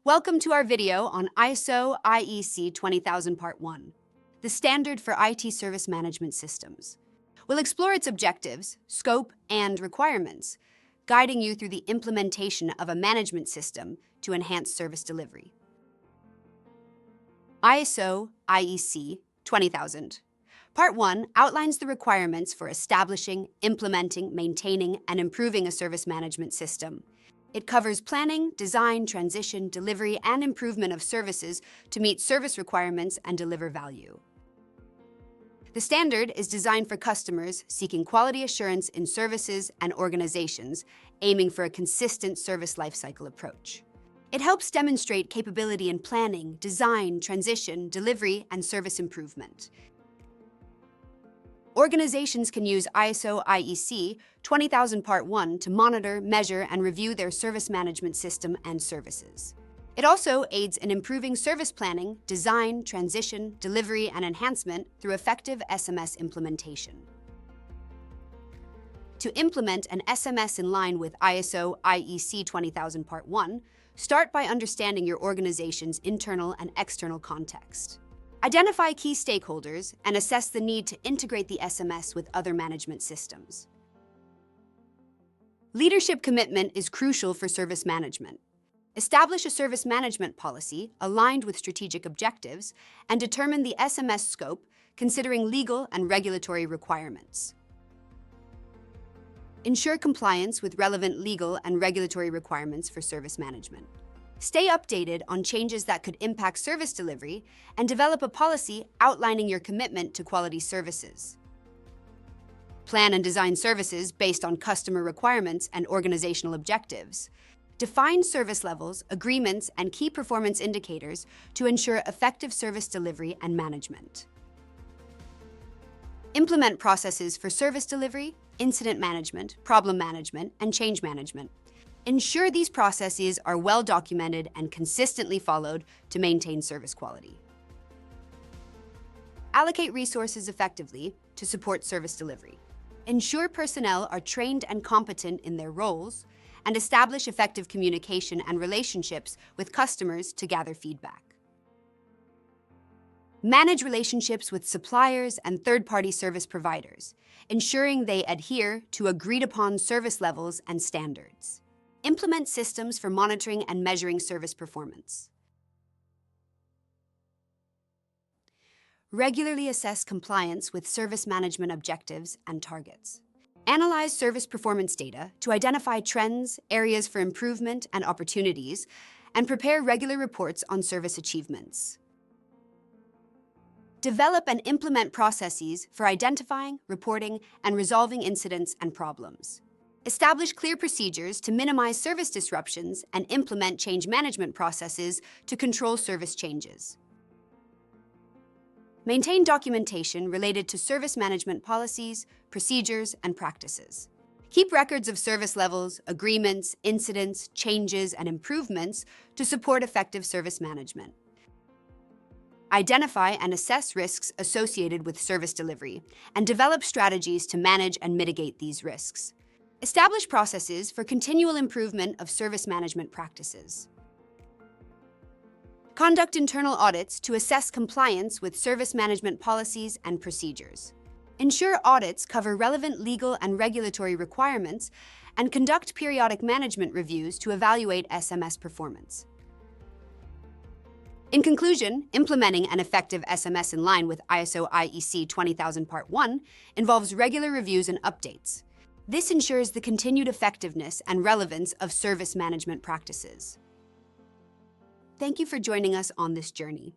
Welcome to our video on ISO IEC 20000 Part 1, the standard for IT service management systems. We'll explore its objectives, scope, and requirements, guiding you through the implementation of a management system to enhance service delivery. ISO IEC 20000 Part 1 outlines the requirements for establishing, implementing, maintaining, and improving a service management system. It covers planning, design, transition, delivery, and improvement of services to meet service requirements and deliver value. The standard is designed for customers seeking quality assurance in services and organizations, aiming for a consistent service lifecycle approach. It helps demonstrate capability in planning, design, transition, delivery, and service improvement. Organizations can use ISO IEC 20000 Part 1 to monitor, measure, and review their service management system and services. It also aids in improving service planning, design, transition, delivery, and enhancement through effective SMS implementation. To implement an SMS in line with ISO IEC 20000 Part 1, start by understanding your organization's internal and external context. Identify key stakeholders and assess the need to integrate the SMS with other management systems. Leadership commitment is crucial for service management. Establish a service management policy aligned with strategic objectives and determine the SMS scope considering legal and regulatory requirements. Ensure compliance with relevant legal and regulatory requirements for service management. Stay updated on changes that could impact service delivery and develop a policy outlining your commitment to quality services. Plan and design services based on customer requirements and organizational objectives. Define service levels, agreements, and key performance indicators to ensure effective service delivery and management. Implement processes for service delivery, incident management, problem management, and change management. Ensure these processes are well documented and consistently followed to maintain service quality. Allocate resources effectively to support service delivery. Ensure personnel are trained and competent in their roles, and establish effective communication and relationships with customers to gather feedback. Manage relationships with suppliers and third-party service providers, ensuring they adhere to agreed-upon service levels and standards. Implement systems for monitoring and measuring service performance. Regularly assess compliance with service management objectives and targets. Analyze service performance data to identify trends, areas for improvement, and opportunities, and prepare regular reports on service achievements. Develop and implement processes for identifying, reporting, and resolving incidents and problems. Establish clear procedures to minimize service disruptions and implement change management processes to control service changes. Maintain documentation related to service management policies, procedures, and practices. Keep records of service levels, agreements, incidents, changes, and improvements to support effective service management. Identify and assess risks associated with service delivery and develop strategies to manage and mitigate these risks. Establish processes for continual improvement of service management practices. Conduct internal audits to assess compliance with service management policies and procedures. Ensure audits cover relevant legal and regulatory requirements and conduct periodic management reviews to evaluate SMS performance. In conclusion, implementing an effective SMS in line with ISO IEC 20000 Part 1 involves regular reviews and updates. This ensures the continued effectiveness and relevance of service management practices. Thank you for joining us on this journey.